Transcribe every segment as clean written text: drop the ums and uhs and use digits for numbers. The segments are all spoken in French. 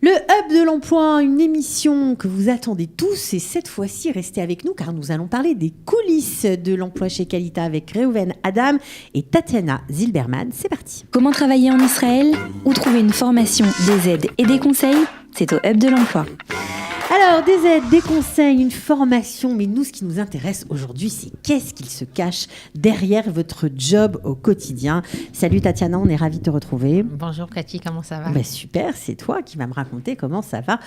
Le Hub de l'emploi, une émission que vous attendez tous, et cette fois-ci, restez avec nous car nous allons parler des coulisses de l'emploi chez Qualita avec Reuven Adam et Tatiana Zilberman. C'est parti. Comment travailler en Israël ou trouver une formation, des aides et des conseils? C'est au Hub de l'emploi. Alors, des aides, des conseils, une formation, mais nous, ce qui nous intéresse aujourd'hui, c'est qu'est-ce qu'il se cache derrière votre job au quotidien. Salut Tatiana, on est ravis de te retrouver. Bonjour Cathy, comment ça va? Super, c'est toi qui vas me raconter comment ça va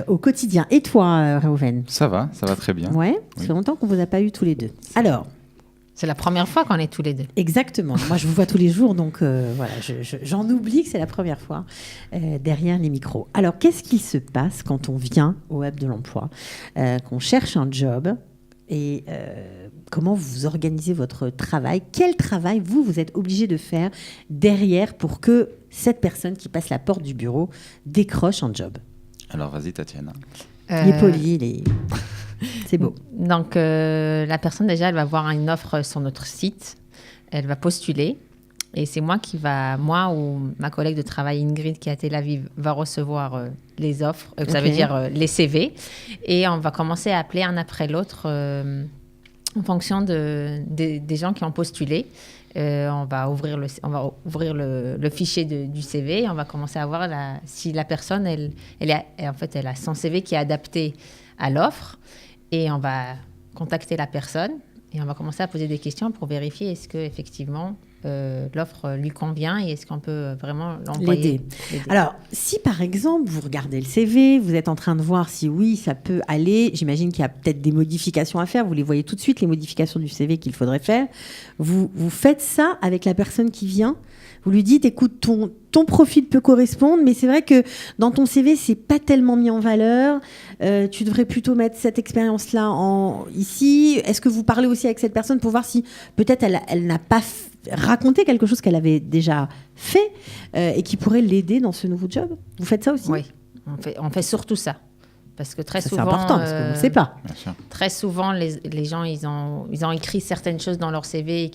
au quotidien. Et toi, Reuven? Ça va très bien. Ouais, ça fait longtemps qu'on ne vous a pas eu tous les deux. Alors, c'est la première fois qu'on est tous les deux. Exactement. Moi, je vous vois tous les jours, donc voilà, j'en oublie que c'est la première fois derrière les micros. Alors, qu'est-ce qu'il se passe quand on vient au Hub de l'emploi, qu'on cherche un job et comment vous organisez votre travail? Quel travail vous êtes obligé de faire derrière pour que cette personne qui passe la porte du bureau décroche un job? Alors, vas-y, Tatiana. Il est poli, c'est beau. Donc, la personne, déjà, elle va voir une offre sur notre site. Elle va postuler. Et c'est moi ou ma collègue de travail, Ingrid, qui est à Tel Aviv, va recevoir les offres. Ça veut dire les CV. Et on va commencer à appeler un après l'autre en fonction des gens qui ont postulé. On va ouvrir le fichier du CV et on va commencer à voir si la personne, elle a son CV qui est adapté à l'offre. Et on va contacter la personne et on va commencer à poser des questions pour vérifier est-ce qu'effectivement l'offre lui convient et est-ce qu'on peut vraiment l'employer. L'aider. Alors, si par exemple, vous regardez le CV, vous êtes en train de voir si oui, ça peut aller, j'imagine qu'il y a peut-être des modifications à faire, vous les voyez tout de suite, les modifications du CV qu'il faudrait faire. Vous faites ça avec la personne qui vient. Vous lui dites, écoute, ton profil peut correspondre, mais c'est vrai que dans ton CV, c'est pas tellement mis en valeur. Tu devrais plutôt mettre cette expérience-là ici. Est-ce que vous parlez aussi avec cette personne pour voir si peut-être elle n'a pas raconté quelque chose qu'elle avait déjà fait et qui pourrait l'aider dans ce nouveau job? Vous faites ça aussi? Oui, on fait surtout ça. Parce que très souvent, c'est important, parce qu'on ne sait pas. Très souvent, les gens, ils ont écrit certaines choses dans leur CV et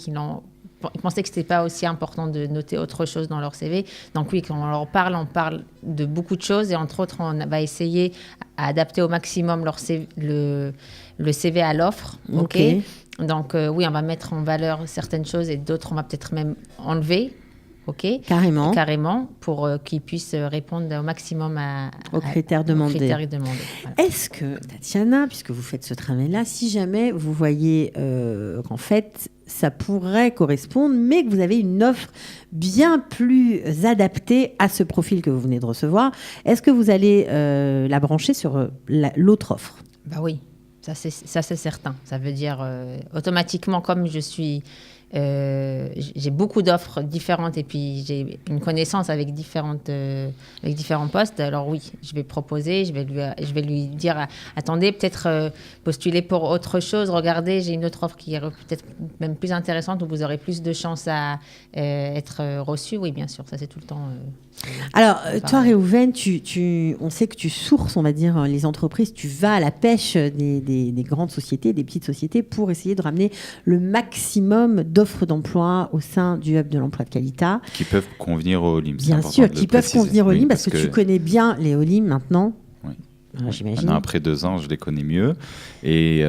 ils pensaient que ce n'était pas aussi important de noter autre chose dans leur CV. Donc oui, quand on leur parle, on parle de beaucoup de choses et entre autres, on va essayer à adapter au maximum le CV à l'offre. Ok. Donc oui, on va mettre en valeur certaines choses et d'autres, on va peut-être même enlever. Ok. Carrément, pour qu'ils puissent répondre au maximum aux critères demandés. Voilà. Est-ce que, Tatiana, puisque vous faites ce travail-là, si jamais vous voyez qu'en fait, ça pourrait correspondre, mais que vous avez une offre bien plus adaptée à ce profil que vous venez de recevoir, est-ce que vous allez la brancher sur l'autre offre? Bah oui, ça c'est certain. Ça veut dire automatiquement, comme je suis... j'ai beaucoup d'offres différentes et puis j'ai une connaissance avec différents postes. Alors oui, je vais proposer, je vais lui dire attendez, peut-être postuler pour autre chose. Regardez, j'ai une autre offre qui est peut-être même plus intéressante où vous aurez plus de chances à être reçu. Oui, bien sûr, ça c'est tout le temps. Alors, toi, Reuven, on sait que tu sources, on va dire, les entreprises. Tu vas à la pêche des grandes sociétés, des petites sociétés pour essayer de ramener le maximum d'offres d'emploi au sein du Hub de l'emploi de Qualita. Qui peuvent convenir aux Olim. Bien sûr, qui peuvent convenir aux Olim parce que tu connais bien les Olim maintenant. Oui. J'imagine. Maintenant, après 2 ans, je les connais mieux. Et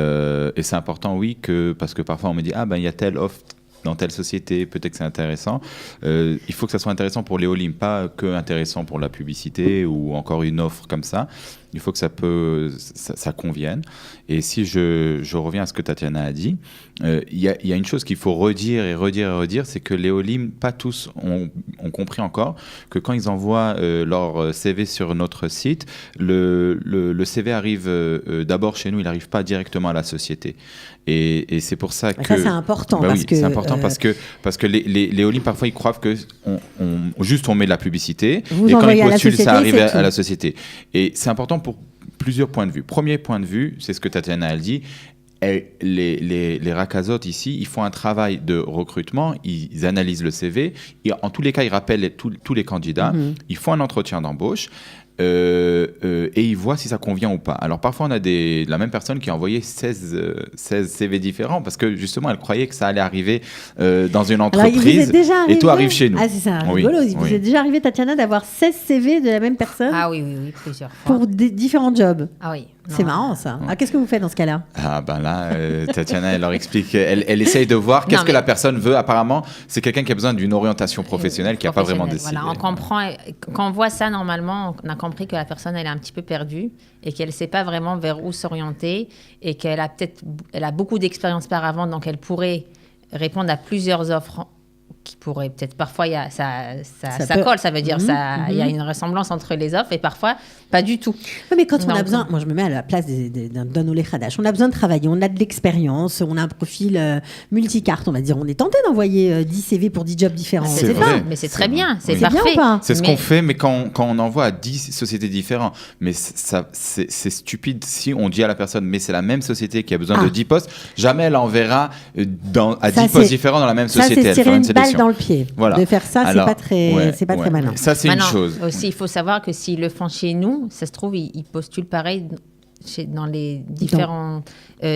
c'est important, oui, parce que parfois on me dit il y a telle offre dans telle société, peut-être que c'est intéressant. Il faut que ça soit intéressant pour les Olim, pas que intéressant pour la publicité ou encore une offre comme ça. Il faut que ça convienne. Et si je reviens à ce que Tatiana a dit, il y a une chose qu'il faut redire et redire, c'est que les Olim, pas tous ont compris encore que quand ils envoient leur CV sur notre site, le CV arrive d'abord chez nous, il n'arrive pas directement à la société. Et c'est pour ça que... Ça, c'est important. C'est important parce que les Olim, parfois, ils croient que on met de la publicité et quand ils postulent, ça arrive à la société. Et c'est important pour plusieurs points de vue. Premier point de vue, c'est ce que Tatiana a dit, les Rakazot ici, ils font un travail de recrutement, ils analysent le CV, et en tous les cas, ils rappellent tous les candidats, ils font un entretien d'embauche. et il voit si ça convient ou pas. Alors parfois on a la même personne qui a envoyé 16 CV différents parce que justement elle croyait que ça allait arriver dans une entreprise et tout arrive chez nous. Ah, c'est ça, rigolo. Vous êtes déjà arrivé, Tatiana, d'avoir 16 CV de la même personne plusieurs fois. pour différents jobs. Ah oui. C'est marrant ça. Ah, qu'est-ce que vous faites dans ce cas-là? Ah ben là, Tatiana, elle leur explique, elle essaye de voir qu'est-ce que la personne veut. Apparemment, c'est quelqu'un qui a besoin d'une orientation professionnelle qui n'a pas vraiment décidé. Voilà, on comprend, quand on voit ça, normalement, on a compris que la personne, elle est un petit peu perdue et qu'elle ne sait pas vraiment vers où s'orienter et qu'elle a beaucoup d'expérience par avant, donc elle pourrait répondre à plusieurs offres qui pourraient peut-être, parfois, ça colle, ça veut dire il y a une ressemblance entre les offres et parfois, pas du tout. Oui, mais quand on a besoin, moi je me mets à la place d'un Olé Khadash, on a besoin de travailler, on a de l'expérience, on a un profil multicarte, on va dire, on est tenté d'envoyer 10 CV pour 10 jobs différents. C'est vrai. Mais c'est très bien, c'est parfait. bien ou pas? C'est ce qu'on fait, mais quand on envoie à 10 sociétés différentes, mais c'est stupide si on dit à la personne, mais c'est la même société qui a besoin de 10 postes, jamais elle enverra à 10 postes différents dans la même société. Ça, c'est tirer une balle dans le pied. Voilà. De faire ça, c'est pas très malin. Ça, c'est une chose. Aussi, il faut savoir que s'ils le font chez nous, ça se trouve, ils postulent pareil dans les différents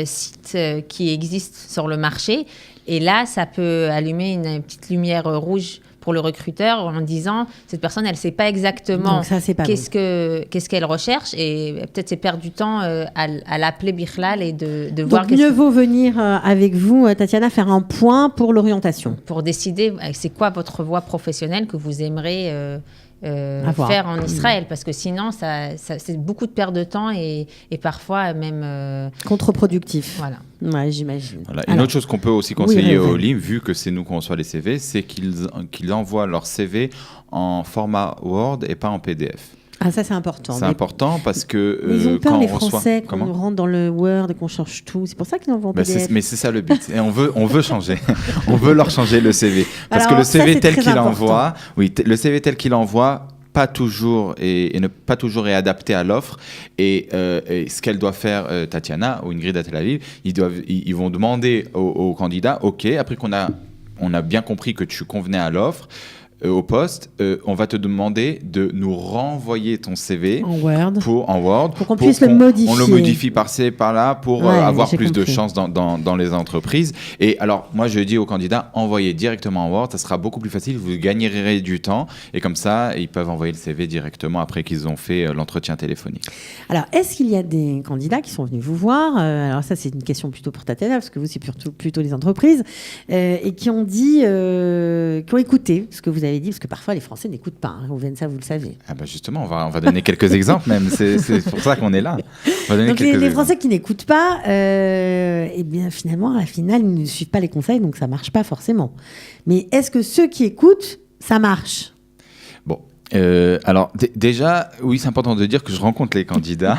sites qui existent sur le marché. Et là, ça peut allumer une petite lumière rouge pour le recruteur en disant cette personne elle sait pas exactement qu'est-ce qu'elle recherche et peut-être c'est perdre du temps à l'appeler Bichlal et de voir donc mieux vaut venir avec vous Tatiana faire un point pour l'orientation pour décider c'est quoi votre voie professionnelle que vous aimeriez faire en Israël parce que sinon c'est beaucoup de perte de temps et parfois même contre-productif. Voilà. Ouais, j'imagine. Voilà. Une autre chose qu'on peut aussi conseiller aux LIM, vu que c'est nous qui reçoit les CV, c'est qu'ils envoient leur CV en format Word et pas en PDF. Ah, ça, c'est important. C'est important parce que ils ont peur, quand les on reçoit... Français, qu'on rentre dans le Word et qu'on change tout. C'est pour ça qu'ils envoient en PDF. Mais c'est ça le but. Et on veut changer. On veut leur changer le CV. Parce que le CV ça, tel qu'il envoie... Oui, le CV tel qu'il envoie... pas toujours et ne pas toujours est adapté à l'offre et ce qu'elle doit faire Tatiana ou Ingrid à Tel Aviv, ils vont demander aux candidats après qu'on a bien compris que tu convenais à l'offre au poste, on va te demander de nous renvoyer ton CV en Word pour qu'on puisse le modifier. On le modifie par-ci, par-là pour avoir plus de chance dans les entreprises. Et alors, moi, je dis aux candidats, envoyez directement en Word, ça sera beaucoup plus facile, vous gagnerez du temps. Et comme ça, ils peuvent envoyer le CV directement après qu'ils ont fait l'entretien téléphonique. Alors, est-ce qu'il y a des candidats qui sont venus vous voir alors ça, c'est une question plutôt pour Tatiana, parce que vous, c'est plutôt les entreprises, et qui ont dit, qui ont écouté ce que vous avez dit, parce que parfois les Français n'écoutent pas. Ça, vous le savez. Ah bah justement, on va donner quelques exemples même. C'est pour ça qu'on est là. Donc les Français qui n'écoutent pas, eh bien finalement à la finale ils ne suivent pas les conseils, donc ça marche pas forcément. Mais est-ce que ceux qui écoutent, ça marche ? Bon. Alors déjà, oui, c'est important de dire que je rencontre les candidats.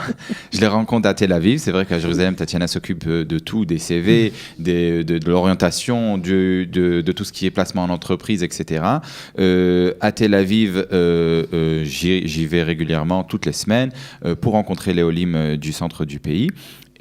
Je les rencontre à Tel Aviv. C'est vrai qu'à Jérusalem, Tatiana s'occupe de tout, des CV, de l'orientation, de tout ce qui est placement en entreprise, etc. À Tel Aviv, j'y vais régulièrement toutes les semaines pour rencontrer les Olim du centre du pays.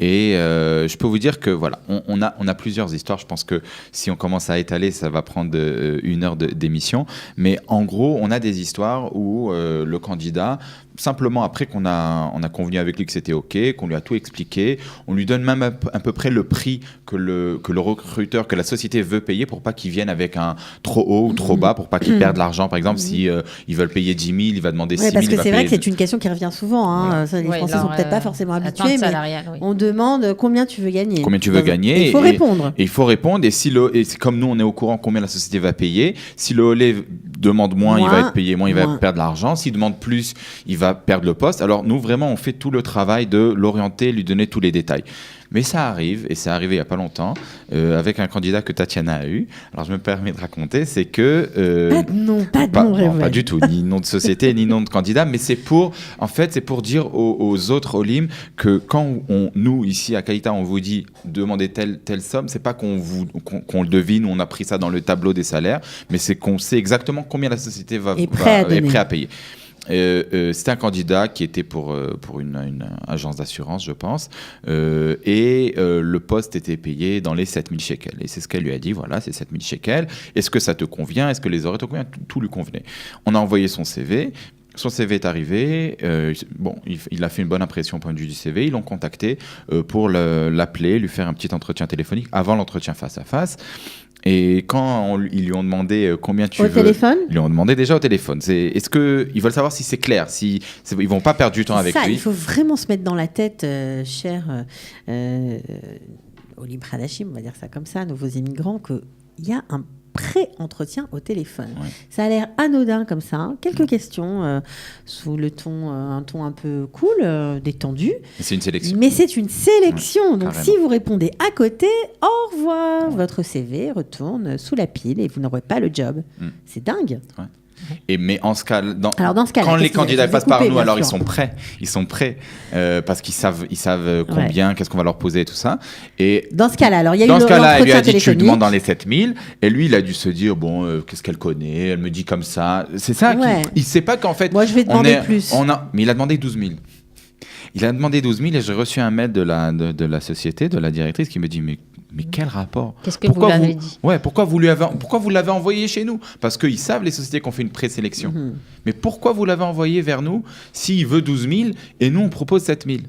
Et je peux vous dire que voilà, on a plusieurs histoires. Je pense que si on commence à étaler, ça va prendre 1 heure d'émission. Mais en gros, on a des histoires où le candidat, simplement après qu'on a convenu avec lui que c'était OK, qu'on lui a tout expliqué, on lui donne même à peu près le prix que le recruteur, que la société veut payer pour pas qu'il vienne avec un trop haut ou trop bas, pour pas qu'il perde l'argent. Par exemple, si ils veulent payer 10 000, il va demander 6 000. Parce que c'est vrai que c'est une question qui revient souvent. Hein. Voilà. Les Français sont peut-être pas forcément habitués, mais on demande combien tu veux gagner. Combien tu veux gagner. Il faut répondre. Et il faut répondre. Et comme nous, on est au courant combien la société va payer. Si le Olé demande moins, il va être payé moins, il va perdre l'argent. S'il demande plus, il va perdre le poste. Alors nous, vraiment, on fait tout le travail de l'orienter, lui donner tous les détails. Mais ça arrive, et c'est arrivé il n'y a pas longtemps, avec un candidat que Tatiana a eu. Alors je me permets de raconter, c'est que... pas de nom, pas du tout, ni nom de société, ni nom de candidat, mais c'est pour dire aux autres Olim que quand nous, ici à Kalita, on vous dit demandez telle somme, c'est pas qu'on le devine ou on a pris ça dans le tableau des salaires, mais c'est qu'on sait exactement combien la société est prêt à payer. C'était un candidat qui était pour une agence d'assurance, je pense, et le poste était payé dans les 7 000 shekels. Et c'est ce qu'elle lui a dit, voilà, c'est 7 000 shekels. Est-ce que ça te convient ? Est-ce que les horaires te conviennent ? Tout lui convenait. On a envoyé son CV. son CV est arrivé. Il a fait une bonne impression au point de vue du CV. Ils l'ont contacté pour l'appeler, lui faire un petit entretien téléphonique avant l'entretien face à face. Et quand ils lui ont demandé combien tu veux... Au téléphone ? Ils lui ont demandé déjà au téléphone. Ils veulent savoir si c'est clair, ils ne vont pas perdre du temps avec lui. Il faut vraiment se mettre dans la tête, cher Olim Hadashim, on va dire ça comme ça, nouveaux immigrants, qu'il y a un pré-entretien au téléphone. Ouais. Ça a l'air anodin comme ça. Hein. Quelques questions sous un ton un peu cool, détendu. Mais c'est une sélection. Mais c'est une sélection. Donc carrément. si vous répondez à côté, au revoir. Votre CV retourne sous la pile et vous n'aurez pas le job. C'est dingue. Ouais. Mais dans ce cas, quand les candidats passent par nous, alors ils sont prêts parce qu'ils savent combien, qu'est-ce qu'on va leur poser et tout ça. Et dans ce cas-là, alors il y a eu elle lui a dit tu demandes dans les 7000 et lui il a dû se dire qu'est-ce qu'elle connaît, elle me dit comme ça. C'est ça, il sait pas qu'en fait. Moi je vais demander plus. Mais il a demandé 12 000. Il a demandé 12 000 et j'ai reçu un mail de la société, de la directrice qui me dit mais quel rapport ? Qu'est-ce que vous lui avez dit ? Ouais, pourquoi vous l'avez envoyé chez nous ? Parce qu'ils savent, les sociétés, qu'on fait une présélection. Mais pourquoi vous l'avez envoyé vers nous s'il veut 12 000 et nous, on propose 7 000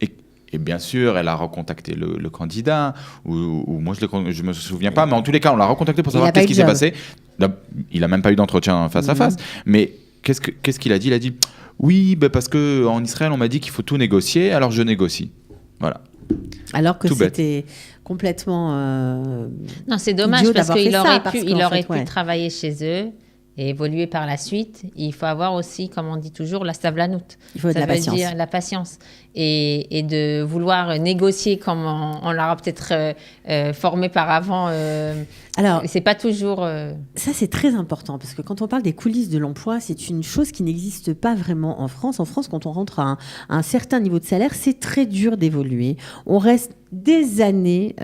Et bien sûr, elle a recontacté le candidat, ou moi, je ne me souviens pas, mais en tous les cas, on l'a recontacté pour savoir qu'est-ce qui s'est passé. Il n'a même pas eu d'entretien face à face. Mais qu'est-ce qu'il a dit ? Il a dit oui, parce qu'en Israël, on m'a dit qu'il faut tout négocier, alors je négocie. Voilà. Alors que c'était complètement. Non, c'est dommage parce qu'il aurait pu travailler chez eux et évoluer par la suite. Et il faut avoir aussi, comme on dit toujours, la stavlanout. Il faut de la patience. Dire la patience. Et de vouloir négocier comme on l'aura peut-être formé par avant. Alors, c'est pas toujours. Ça, c'est très important parce que quand on parle des coulisses de l'emploi, c'est une chose qui n'existe pas vraiment en France. En France, quand on rentre à un certain niveau de salaire, c'est très dur d'évoluer. On reste des années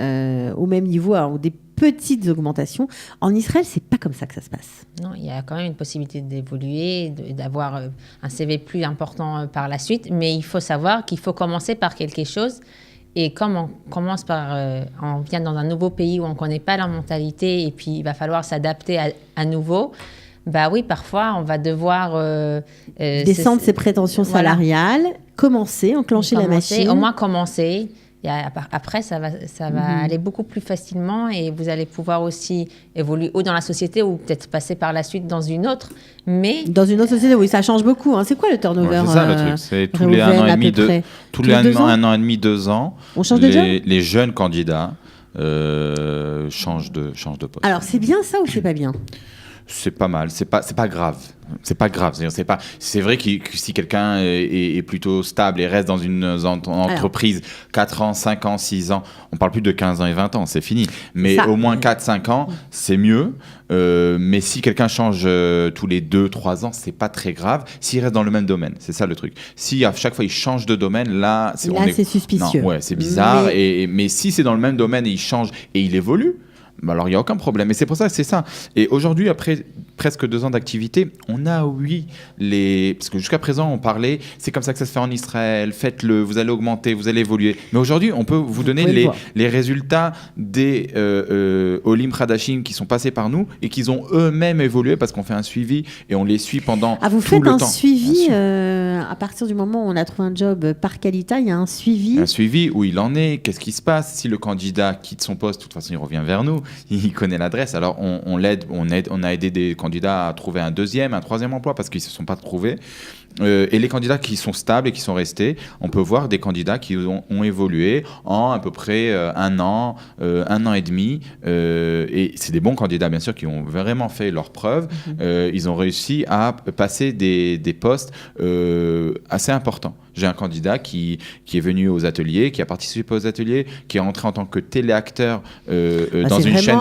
au même niveau, ou des petites augmentations. En Israël, c'est pas comme ça que ça se passe. Non, il y a quand même une possibilité d'évoluer, d'avoir un CV plus important par la suite, mais il faut savoir qu'il faut commencer par quelque chose. Et comme on commence on vient dans un nouveau pays où on ne connaît pas la mentalité et puis il va falloir s'adapter à nouveau, oui, parfois on va devoir descendre ses prétentions salariales, enclencher la machine. Au moins commencer. Et après, ça va aller beaucoup plus facilement et vous allez pouvoir aussi évoluer ou dans la société ou peut-être passer par la suite dans une autre. Mais dans une autre société, oui, ça change beaucoup. Hein. C'est quoi le turnover ? C'est ça le truc. C'est tous les 1 an et demi, 2 ans. On change de job ? Les jeunes candidats changent de poste. Alors, c'est bien ça ou c'est pas bien ? C'est pas mal, c'est pas grave. C'est pas grave. C'est vrai que si quelqu'un est plutôt stable et reste dans une entreprise 4 ans, 5 ans, 6 ans, on parle plus de 15 ans et 20 ans, c'est fini. Mais au moins 4-5 ans, c'est mieux. Mais si quelqu'un change tous les 2-3 ans, c'est pas très grave. S'il reste dans le même domaine, c'est ça le truc. Si à chaque fois il change de domaine, là c'est suspicieux. Non, c'est bizarre. Mais si c'est dans le même domaine et il change et il évolue, alors il n'y a aucun problème. Et c'est pour ça que c'est ça. Et aujourd'hui, après presque 2 ans d'activité, on a, parce que jusqu'à présent, on parlait, c'est comme ça que ça se fait en Israël, faites-le, vous allez augmenter, vous allez évoluer. Mais aujourd'hui, on peut vous donner les résultats des Olim Hadashim qui sont passés par nous et qui ont eux-mêmes évolué parce qu'on fait un suivi et on les suit pendant tout le temps. Vous faites un suivi à partir du moment où on a trouvé un job par Qualita, il y a un suivi. Un suivi où il en est, qu'est-ce qui se passe. Si le candidat quitte son poste, de toute façon, il revient vers nous. Il connaît l'adresse. Alors, on l'aide, on a aidé des candidats à trouver un 2e, un 3e emploi parce qu'ils ne se sont pas trouvés. Et les candidats qui sont stables et qui sont restés, on peut voir des candidats qui ont évolué en à peu près 1 an, 1 an et demi. Et c'est des bons candidats, bien sûr, qui ont vraiment fait leurs preuves. Ils ont réussi à passer des postes assez importants. J'ai un candidat qui est venu aux ateliers, qui a participé aux ateliers, qui est entré en tant que téléacteur dans une chaîne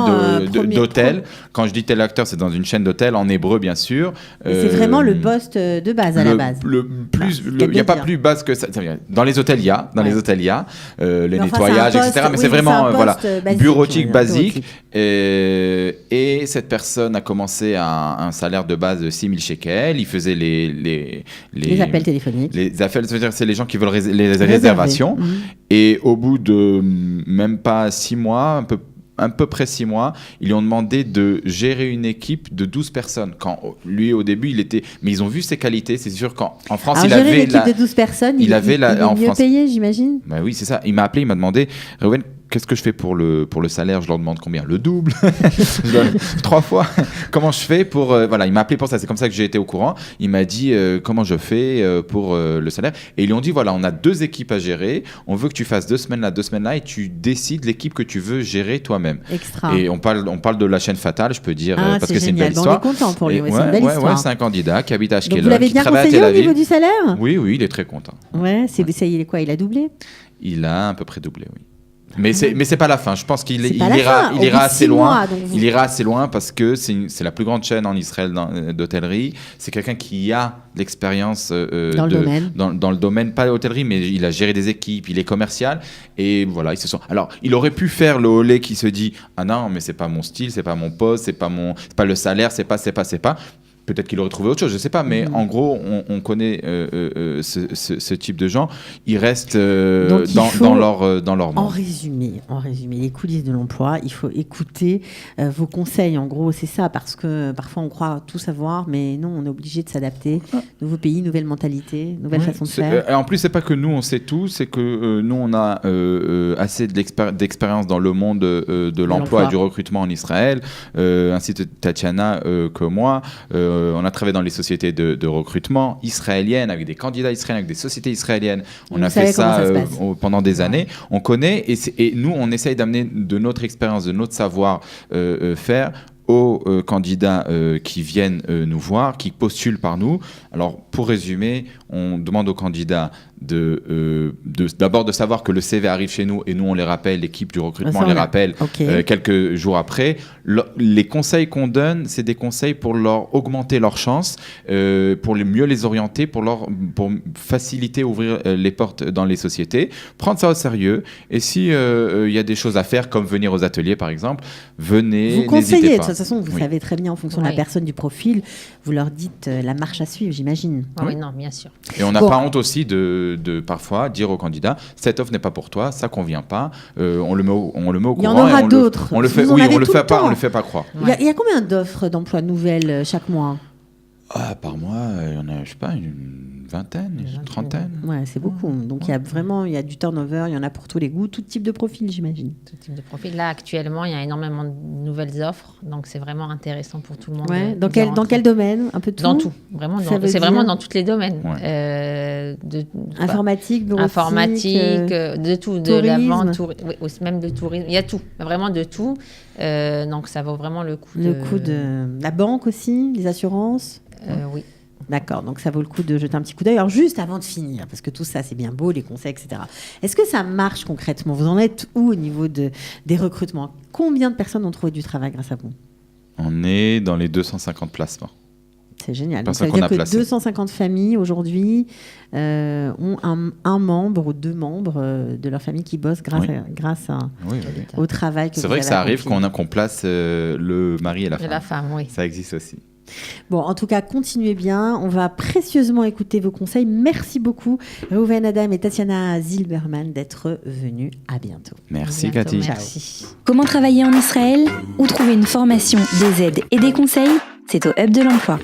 d'hôtels. Quand je dis téléacteur, c'est dans une chaîne d'hôtels, en hébreu, bien sûr. C'est vraiment le poste de base, à la base. Il n'y a pas plus base que ça. Dans les hôtels, il y a. Le nettoyage, etc. Mais c'est vraiment bureautique, basique. Et cette personne a commencé à un salaire de base de 6 000 shekels. Il faisait les appels téléphoniques. Les appels, c'est les gens qui veulent les réservations. Et au bout de même pas 6 mois, à peu près 6 mois, ils lui ont demandé de gérer une équipe de 12 personnes. Quand lui, au début, mais ils ont vu ses qualités. C'est sûr qu'en France, Alors, il gérer avait une équipe de 12 personnes, il est en mieux France. payé, j'imagine. Bah oui, c'est ça. Il m'a appelé, il m'a demandé, Reuven, qu'est-ce que je fais pour le salaire? Je leur demande combien? Le double? 3 fois? Comment je fais pour... voilà, il m'a appelé pour ça. C'est comme ça que j'ai été au courant. Il m'a dit comment je fais pour le salaire. Et ils lui ont dit, voilà, on a 2 équipes à gérer. On veut que tu fasses 2 semaines là, 2 semaines là, et tu décides l'équipe que tu veux gérer toi-même. Extra. Et on parle de la chaîne fatale, je peux dire, parce que c'est une génial. belle histoire. On est content pour lui. Et Ouais, c'est une belle histoire. c'est un candidat qui habite à Donc Ashkelon, vous l'avez qui bien travaille à conseillé Tel au niveau Aviv. du salaire? Oui, il est très content. Ouais, ça y est, quoi? Il a doublé? Il a à peu près doublé, oui. Mais c'est pas la fin. Je pense qu'il ira assez mois, loin. Il ira assez loin parce que c'est la plus grande chaîne en Israël d'hôtellerie. C'est quelqu'un qui a l'expérience dans le domaine, pas d'hôtellerie, mais il a géré des équipes, il est commercial et voilà, Alors, il aurait pu faire le olé qui se dit ah non, mais c'est pas mon style, c'est pas mon poste, c'est pas le salaire, c'est pas. Peut-être qu'il aurait trouvé autre chose, je ne sais pas, mais en gros, on connaît ce type de gens. Ils restent dans leur monde. En résumé, les coulisses de l'emploi, il faut écouter vos conseils. En gros, c'est ça, parce que parfois on croit tout savoir, mais non, on est obligé de s'adapter. Nouveau pays, nouvelle mentalité, nouvelle façon de faire. En plus, c'est pas que nous on sait tout, c'est que nous on a assez d'expérience dans le monde de l'emploi et du recrutement en Israël, ainsi que Tatiana que moi. On a travaillé dans les sociétés de recrutement israéliennes, avec des candidats israéliens, avec des sociétés israéliennes. On a fait ça pendant des années. On connaît, et nous, on essaye d'amener de notre expérience, de notre savoir-faire aux candidats qui viennent nous voir, qui postulent par nous. Alors, pour résumer, on demande aux candidats d'abord de savoir que le CV arrive chez nous et nous on les rappelle, l'équipe du recrutement les rappelle quelques jours après. Les conseils qu'on donne, c'est des conseils pour leur augmenter leurs chances, pour mieux les orienter, pour faciliter, ouvrir les portes dans les sociétés, prendre ça au sérieux. Et si il y a des choses à faire, comme venir aux ateliers par exemple, venez, vous conseillez, n'hésitez pas. De toute façon, vous savez très bien en fonction de la personne, du profil, vous leur dites la marche à suivre, j'imagine. Oui, non, bien sûr. Et on n'a pas honte aussi de parfois dire aux candidats, cette offre n'est pas pour toi, ça convient pas, on le met au courant. Il y en aura d'autres. On le fait pas croire. Il y a combien d'offres d'emploi nouvelles chaque mois? Par mois, il y en a, je sais pas, une vingtaine, une trentaine. Ouais, c'est beaucoup. Donc il y a du turnover, il y en a pour tous les goûts, tout type de profil, j'imagine. Tout type de profil. Là, actuellement, il y a énormément de nouvelles offres, donc c'est vraiment intéressant pour tout le monde. Ouais. Dans quel domaine? Un peu tout? Dans tout, vraiment. C'est vraiment dans tous les domaines. Ouais. Informatique, bureautique, de tout, de la vente, même de tourisme. Il y a tout, vraiment de tout. Donc ça vaut vraiment le coup. Le coup de la banque aussi, les assurances. Oui. D'accord, donc ça vaut le coup de jeter un petit coup d'œil. Alors juste avant de finir, parce que tout ça c'est bien beau, les conseils, etc. Est-ce que ça marche concrètement? Vous en êtes où au niveau des recrutements? Combien de personnes ont trouvé du travail grâce à vous? On est dans les 250 placements. C'est génial. Donc, ça veut dire que 250 familles aujourd'hui ont un membre ou 2 membres de leur famille qui bossent grâce au travail que vous avez. C'est vrai que ça arrive qu'on place le mari et la femme. La femme, oui. Ça existe aussi. Bon, en tout cas, continuez bien. On va précieusement écouter vos conseils. Merci beaucoup, Reuven Adam et Tatiana Zilberman, d'être venus. À bientôt. Merci, Cathy. Merci. Comment travailler en Israël? Où trouver une formation, des aides et des conseils? C'est au Hub de l'emploi.